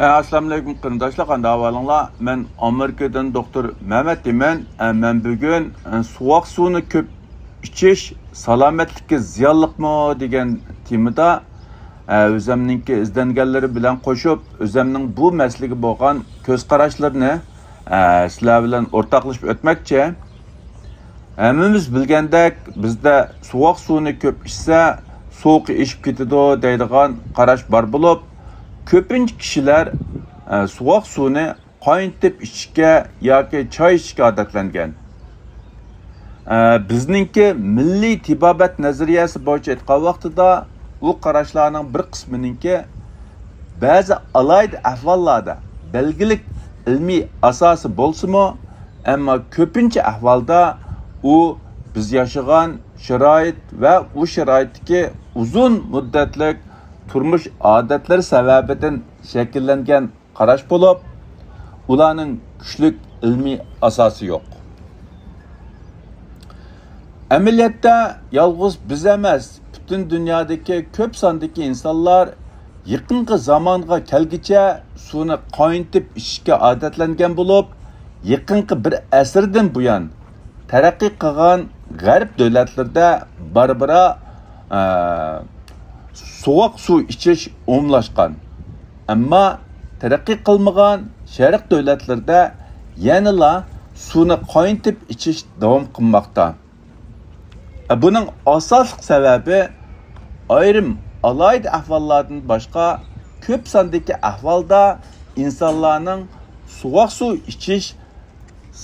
Assalamu alaykum qarindoshlar, qanday ahvolinglar? Men Amerikadan doktor Mehmet deyman. Men bugun suvoq suvni ko'p ichish salomatlikka ziyonliqmi degan temada o'zimningki izlanganlari bilan qo'shib, o'zimning bu masalaga bo'lgan ko'z qarashlarini sizlar bilan o'rtoqlashib o'tmoqchi. Hammamiz bilgandek, bizda suvoq suvni ko'p ichsa, sovuqi eshib ketadi deydigan qarash bor bo'lib, ko'pincha kishilar suvoq suvni qaynatib ichishga yoki choy ichishga odatlangan. Bizningki milliy tibobat nazariyasi bo'yicha aytgan vaqtida u qarashlarning bir qismininki ba'zi alayda ahvollarda belgilik ilmiy asosi bo'lsa-mu, ammo ko'pincha ahvolda u biz yashagan sharoit va u sharoitdagi uzun muddatlik turmush odatlari sababidan shakllangan qarash bo'lib, ularning kuchli ilmiy asosi yo'q. Amaliyotda yolg'iz biz emas, butun dunyodagi ko'p sondagi insonlar yaqinqi zamonga kelgicha suvni qaynatib ichishga odatlangan bo'lib, yaqinqi bir asrdan buyon taraqqiy qilgan g'arb davlatlarida barbara sovuq suv ichish umumlashgan. Ammo taraqqiy qilmagan sharq davlatlarida yanada suvni qaynatib ichish davom qilmoqda. Buning asosiy sababi ayrim alayda ahvollardan boshqa ko'p sondagi ahvolda insonlarning suvoq suv ichish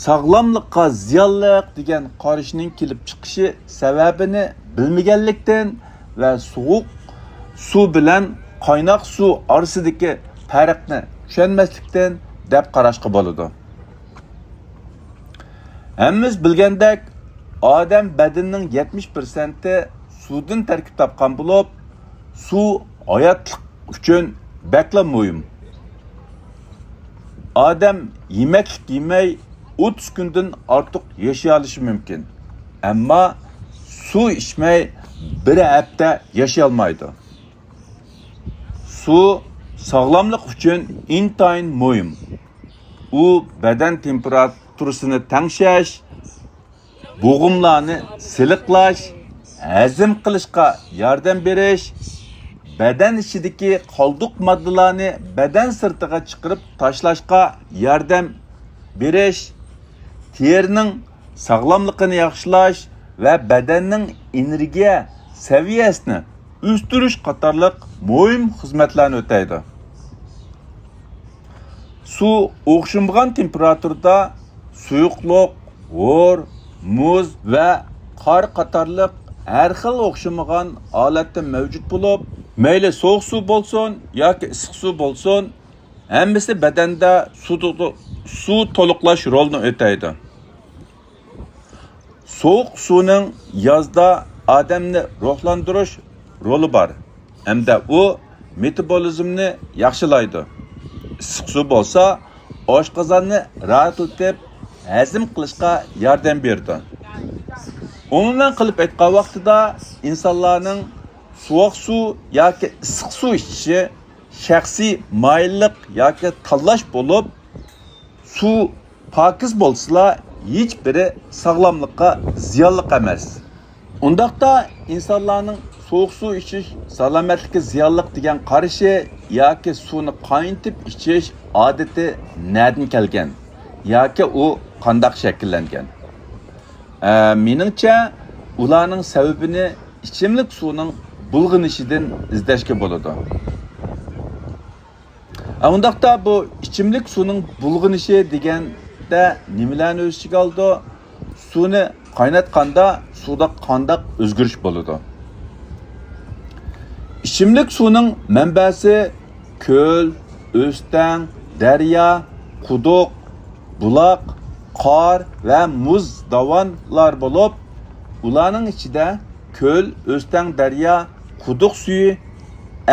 sog'lomlikqa ziyonliq degan qarashning kelib chiqishi sababini bilmaganlikdan va sovuq suv bilan qaynoq suv orasidagi farqni tushunmaslikdan deb qarashga bo'ladi. Hammamiz bilgandek, odam badanining 70% suvdan tarkib topgan bo'lib, suv hayotlik uchun bakla muhim. Odam yemaklik yemay 30 kundan ortiq yashay olishi mumkin. Ammo suv ichmay bir hafta yashay olmaydi. Suv sog'lomlik uchun intayin muhim. U badan temperaturasini tengshash, bo'g'imlarni siliqlash, hazm qilishga yordam berish, badan ichidagi qoldiq moddalarni badan sirtiga chiqarib tashlashga yordam berish, terining sog'lomligini yaxshilash va badanning energiya saviyasini o'stirish qatorliq muhim xizmatlarni o'taydi. Suv o'xshamagan temperaturada suyuqlik, g'o'r, muz va qor qatorliq har xil o'xshamagan holatda mavjud bo'lib, mayli sovuq suv bo'lsin yoki issiq suv bo'lsin, hammasi badanda suv to'liqlash rolini o'taydi. Sovuq suvning yozda odamni ruhlantirish roli bor. Hamda u metabolizmni yaxshilaydi. Issiq suv bo'lsa, oshqozonni rahatlatib, hazm qilishga yordam berdi. Umuman qilib aytgan vaqtida insonlarning sovuq suv yoki issiq suv ichishi shaxsiy mayillik yoki tanlash bo'lib, suv pokiz bo'lsa, hech biri sog'lomlikqa ziyonli emas. Undaqda insonlarning sovuq suv ichish salomatlikka ziyonli degan qarashi yoki suvni qaynatib ichish odati nerdan kelgan yoki u qanday shakllangan? Meningcha, ularning sababini ichimlik suvning bulg'inishidan izlashga bo'ladi. Undaqda bu ichimlik suvning bulg'inishi deganda nimalarni o'z ichiga oldi? Suvni qaynatganda suvda qanday o'zgarish bo'ladi? İchimlik suvning manbasi ko'l, o'stan, daryo, quduq, buloq, qor va muz dovonlar bo'lib, ularning ichida ko'l, o'stan, daryo, quduq suvi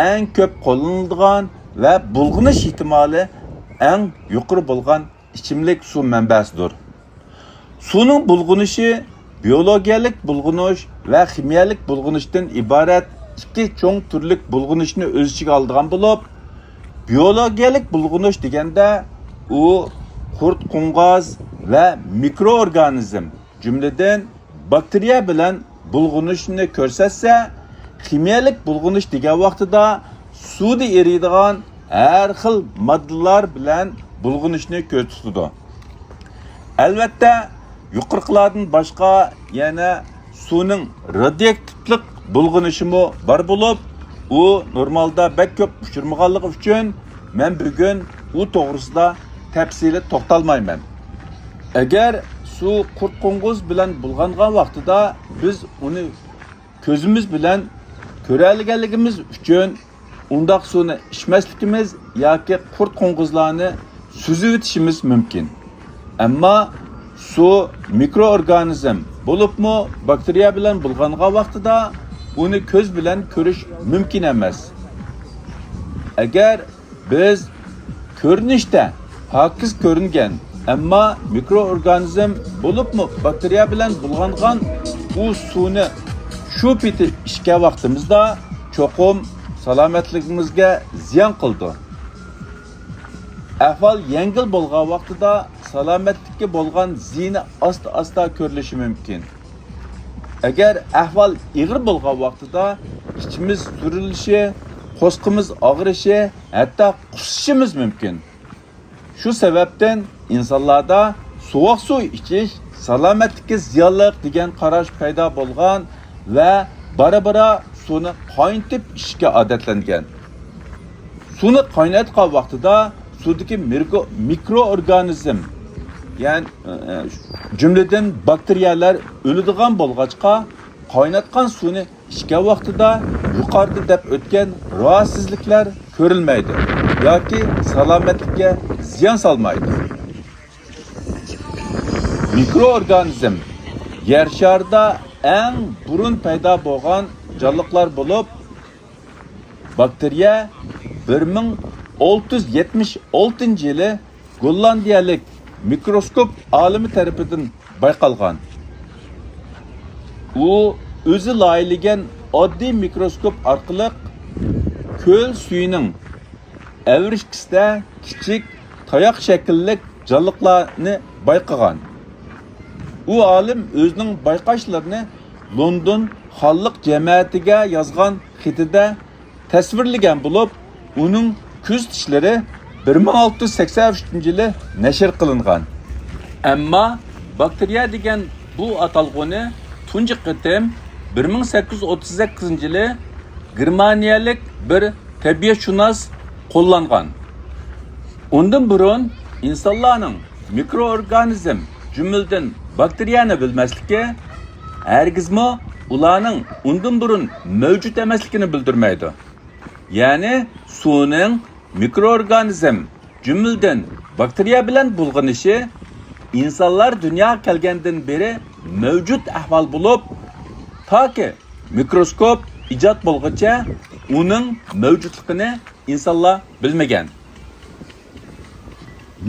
eng ko'p qo'llaniladigan va bulg'inish ehtimoli eng yuqori bo'lgan ichimlik suv manbasidir. Suvning bulg'inishi biologiyalik bulg'inish va kimyalik bulg'inishdan iborat ikki cho'ng turlik bulg'inishni o'z ichiga oladigan bo'lib, Biyologiyalik bulg'unish deganda u qurt qo'ng'oz va mikroorganizm, jumladan bakteriya bilan bulg'unishni ko'rsatsa, kimyalik bulg'unish degan vaqtida suvda eriydigan har xil moddalar bilan bulg'unishni ko'rsatadi. Albatta, yuqoriqilardan boshqa yana suvning radioaktivlik bulg'unishimi bor bo'lib, u normalda bek ko'p uchirmaganligi uchun men bugun u to'g'risida tafsili to'xtalmayman. Agar suv qurt qo'ng'iz bilan bulg'angan vaqtida biz uni ko'zimiz bilan ko'ra olganligimiz uchun undaq suvni ichmasligimiz yoki qurt qo'ng'izlarni suzib o'tishimiz mumkin. Ammo suv mikroorganizm bo'libmi bakteriya bilan bulg'angan vaqtida uni ko'z bilan ko'rish mumkin emas. Agar biz ko'rinishda pokiz ko'ringan, ammo mikroorganizm bo'libmi bakteriya bilan bulg'angan u suvni shu peti ichgan vaqtimizda cho'qim salomatligimizga ziyon qildi. Ahvol yengil bo'lgan vaqtida salomatlikka bo'lgan ziyni asta ko'rilishi mumkin. Agar ahvol ig'ir bo'lgan vaqtida ichimiz surilishi, qo'sqimiz og'rishi, hatto qusishimiz mumkin. Shu sababdan insonlarda sovuq suv ichish salomatlikka ziyonli degan qarash paydo bo'lgan va bara suvni qaynatib ichishga odatlangan. Suvni qaynatgan vaqtida suvdagi mikroorganizm, ya'ni jumladan bakteriyalar o'ladigan bo'lg'achqa qaynatgan suvni ichgan vaqtida yuqorida deb o'tgan rahatsizliklar ko'rilmaydi yoki salomatlikka ziyon solmaydi. Mikroorganizm yer sharida eng burun paydo bo'lgan jonliqlar bo'lib, bakteriya 1676-yili gollandiyalik mikroskop olimi tarafidan bayqalgan. U o'zi loyilagan oddiy mikroskop orqali ko'l suyining avrishkisida kichik tayoq shaklli jonliqlarni bayqagan. U olim o'zining bayqashlarini London xalq jamiyatiga yozgan xatida tasvirlagan bo'lib, uning ko'z tishlari 1683-yili nashr qilingan. Ammo bakteriya degan bu atalg'uni tunji qitim 1838-yili Germaniyalik bir tabiatshunos qo'llangan. Undan burun insonlarning mikroorganizm, jumladan bakteriyani bilmasligi hargizmi ularning undan burun mavjud emasligini bildirmaydi. Ya'ni suvning mikroorganizm, jumladan bakteriya bilan bulg'anishi insonlar dunyoga kelgandan beri mavjud ahvol bo'lib, toki mikroskop ijod bo'lguncha uning mavjudligini insonlar bilmagan.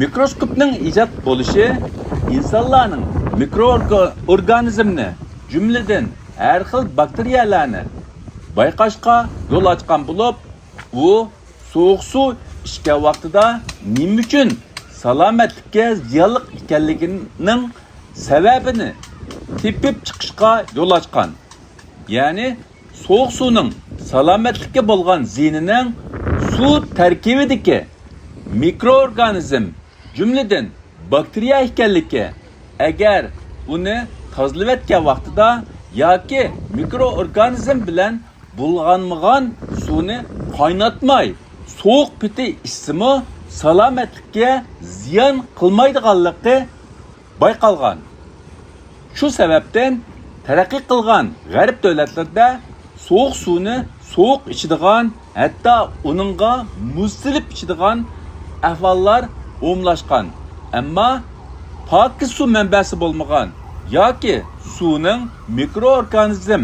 Mikroskopning ijod bo'lishi insonlarning mikroorganizmni, jumladan har xil bakteriyalarni bayqashga yo'l ochgan bo'lib, u sovuq suv ichgan vaqtida nima uchun salomatlikka ziyonli ekanligining sababini tepib chiqishga yo'l ochgan. Ya'ni sovuq suvning salomatlikka bo'lgan ziynining suv tarkibidagi mikroorganizm, jumladan bakteriya ekanligi, agar uni tozalab vaqtida yoki mikroorganizm bilan bulg'anmagan suvni qaynatmay sovuq piti ichsimi salomatlikka ziyon qilmaydiganligi bayqalgan. Shu sababdan taraqqiy qilgan g'arb davlatlarida sovuq suvni sovuq ichadigan, hatto uningga muz silib ichadigan ahvollar umumlashgan. Ammo pokiz suv manbasi bo'lmagan yoki suvning mikroorganizm,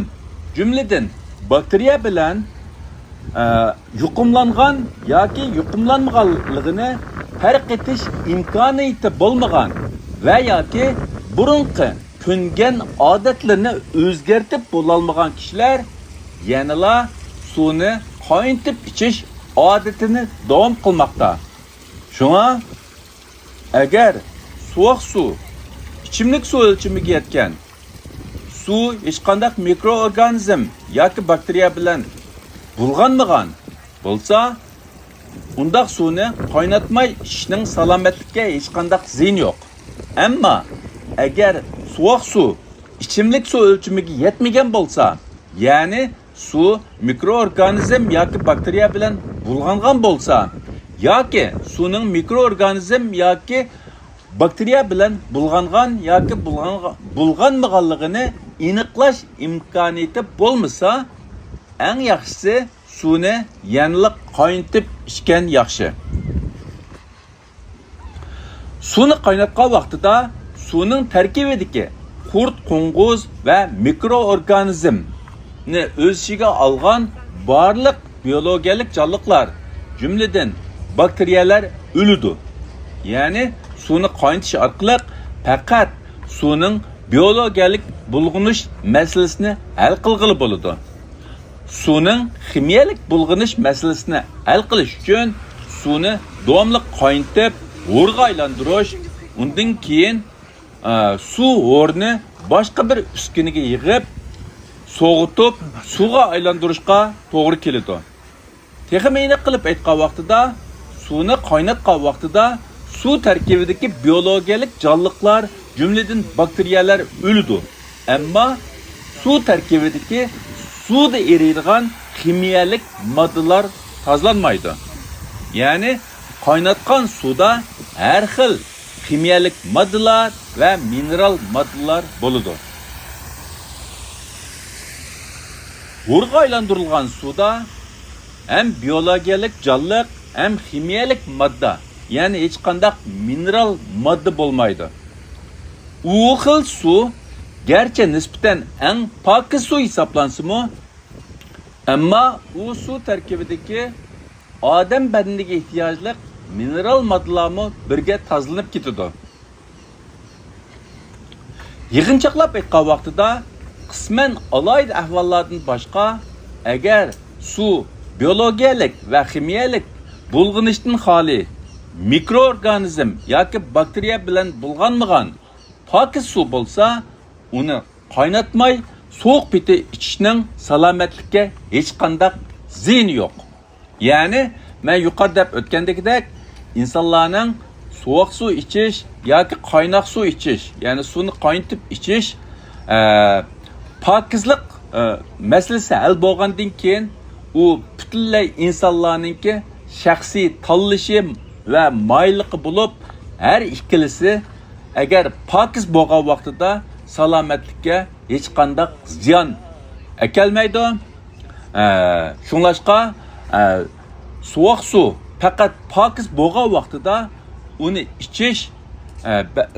jumladan bakteriya bilan yuqumlangan yoki yuqumlanmaganligini farq etish imkoniyati bo'lmagan va yoki burunqi ko'ngan odatlarni o'zgartib bo'lolmagan kishilar yanala suvni qaynatib ichish odatini davom qilmoqda. Shunga agar sovuq suv ichimlik suv o'lchamiga yetgan, suv hech qanday mikroorganizm yoki bakteriya bilan bulg'anmagan bo'lsa, undaq suvni qaynatmay ichishning salomatlikka hech qanday ziyon yo'q. Ammo agar sovuq suv ichimlik suv o'lchamiga yetmagan bo'lsa, ya'ni suv mikroorganizm yoki bakteriya bilan bulg'angan bo'lsa, yoki suvning mikroorganizm yoki bakteriya bilan bulg'angan yoki bulg'anmaganligini aniqlash imkoniyati bo'lmasa, eng yaxshisi suvni yanliq qaynatib ichgan yaxshi. Suvni qaynatgan vaqtida suvning tarkibidagi qurt, qo'ng'iz va mikroorganizmni o'z ichiga olgan barliq biologik jonliqlar, jumladan bakteriyalar o'ladi. Ya'ni suvni qaynatish orqali faqat suvning biologik bulg'anish masalasini hal qilg'ili bo'ladi. Suvning kimiyalik bulg'anish masalasini hal qilish uchun suvni davomli qaynatib, o'rga aylantirish, undan keyin suv o'rni boshqa bir uskunaga yig'ib, so'g'itib, suvga aylantirishga to'g'ri keladi. Texnik qilib aytgan vaqtida, suvni qaynatgan vaqtida suv tarkibidagi biologik jonliqlar, jumladan bakteriyalar o'ladi. Ammo suv tarkibidagi suvda eriydigan kimiyalik moddalar tozlanmaydi. Ya'ni qaynatgan suvda har xil kimiyalik moddalar va mineral moddalar bo'ladi. O'rga aylantirilgan suvda hem biologik jonliq, hem kimiyalik modda, ya'ni hech qanday mineral modda bo'lmaydi. U xil suv gerçi nisbeten en paki su hisoblansimi, ammo u suv tarkibidagi odam badaniga ehtiyojli mineral moddalarni birga tozlanib ketadi. Yig'inchoqlab aytgan vaqtida qisman alohida ahvollardan boshqa, agar suv biologik va kimiyalik bulg'anishdan xoli, mikroorganizm yoki bakteriya bilan bulg'anmagan pokis suv bo'lsa, uni qaynatmay sovuq piti ichishning salomatlikka hech qanday ziyoni yo'q. Ya'ni men yuqorida o'tgandagidek insonlarning sovuq suv ichish yoki qaynoq suv ichish, ya'ni suvni qaynatib ichish pokizlik masalasi hal bo'lgandan keyin u butunlay insonlarningki shaxsiy tanlashi va mayliqi bo'lib, har ikkilisi agar pokiz bo'lgan vaqtida salomatlikka hech qanday ziyon kelmaydi. Shunlashqa sovuq suv faqat pokiz bo'lgan vaqtida uni ichish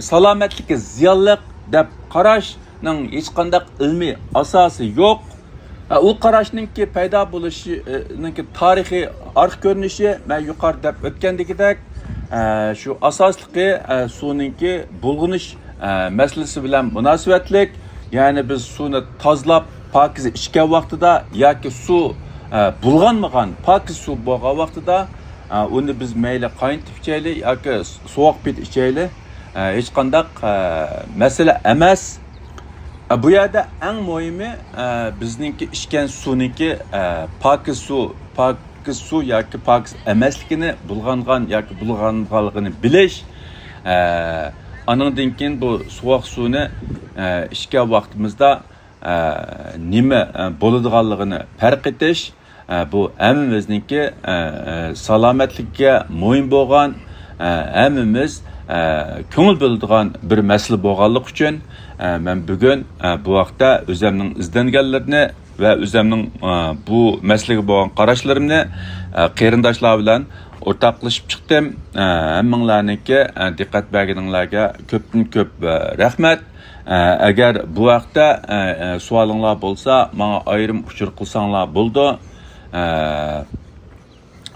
salomatlikka ziyonli deb qarashning hech qanday ilmiy asosi yo'q. U qarashninki paydo bo'lishining tarixiy arx ko'rinishi men yuqorida o'tgandagidek shu asosligi suvninki bulg'anish masalasi bilan munosabatlik. Ya'ni biz suvni tozalab pokiz ichgan vaqtida yoki suv bulg'anmagan pokiz suv bo'lgan vaqtida uni biz mayli qaynatib ichaylik yoki sovuq pit ichaylik, hech qanday masala emas. Bu yerda eng muhimi bizningki ichgan suvniki pokiz suv yoki pokiz emasligini, bulg'angan yoki bulg'anganligini bilish. Anından keyin bu sovuq suvni ichgan vaqtimizda nima bo'ladiganligini farq etish, bu hammamizningki salomatlikka muhim bo'lgan, hammamiz ko'ngil bo'ladigan bir masala bo'lganligi uchun men bugun bu vaqtda o'zimning izlanganlarini va o'zimning bu masalaga bo'lgan qarashlarimni qarindoshlar bilan o'rtoqlashib chiqdim. Hammanglarningki diqqat berganinglarga ko'pdan ko'p rahmat. Agar bu vaqtda savolinglar bo'lsa, menga ayrim uchur qilsanglar bo'ldi.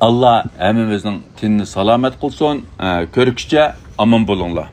Allah hammamizning tinni salomat qilsin. Ko'rikishcha omon bo'linglar.